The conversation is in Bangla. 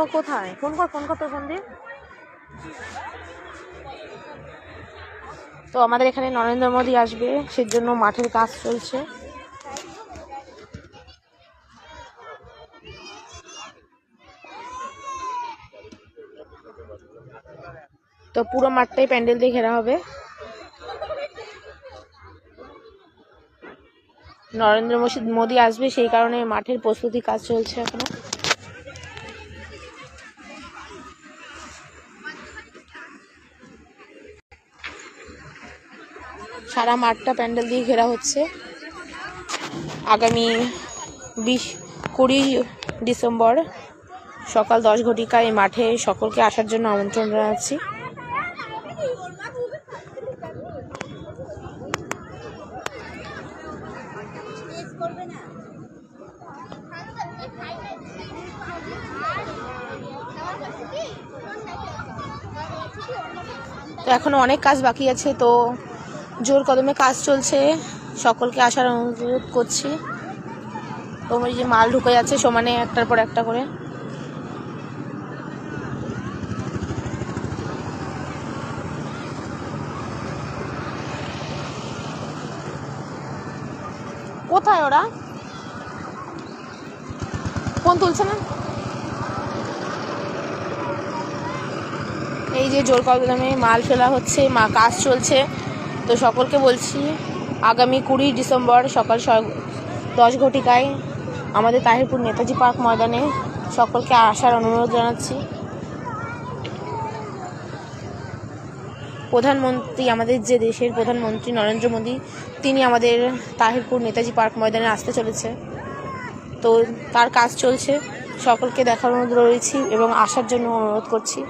ও কোথায়? ফোন কর তোর ফোন দিয়ে। তো আমাদের এখানে নরেন্দ্র মোদী আসবে, সেজন্য মাঠের কাজ চলছে। তো পুরো মাঠটাই প্যান্ডেল দিয়ে ঘেরা হবে। নরেন্দ্র মোদী আসবে, সেই কারণে মাঠের প্রস্তুতি কাজ চলছে এখনো। সারা মাঠটা প্যান্ডেল দিয়ে ঘেরা হচ্ছে। আগামী 20 ডিসেম্বর সকাল 10 ঘটিকায় এই মাঠে সকলকে আসার জন্য আমন্ত্রণ জানাচ্ছি। তো এখনো অনেক কাজ বাকি আছে, তো জোর কদমে কাজ চলছে। সকলকে আসার অনুরোধ করছি। তোমার যে মাল ঢুকে যাচ্ছে সমানে একটার পর একটা করে। কোথায় ওরা? ফোন তুলছে না। এই যে জোর কদমে মাল ফেলা হচ্ছে, কাজ চলছে। তো সকলকে বলছি আগামী 20 ডিসেম্বর সকাল 10 ঘটিকায় আমাদের তাহিরপুর নেতাজি পার্ক ময়দানে সকলকে আসার অনুরোধ জানাচ্ছি। প্রধানমন্ত্রী, আমাদের যে দেশের প্রধানমন্ত্রী নরেন্দ্র মোদী, তিনি আমাদের তাহিরপুর নেতাজি পার্ক ময়দানে আসতে চলেছে। তো তার কাজ চলছে, সকলকে দেখার অনুরোধ রয়েছি এবং আসার জন্য অনুরোধ করছি।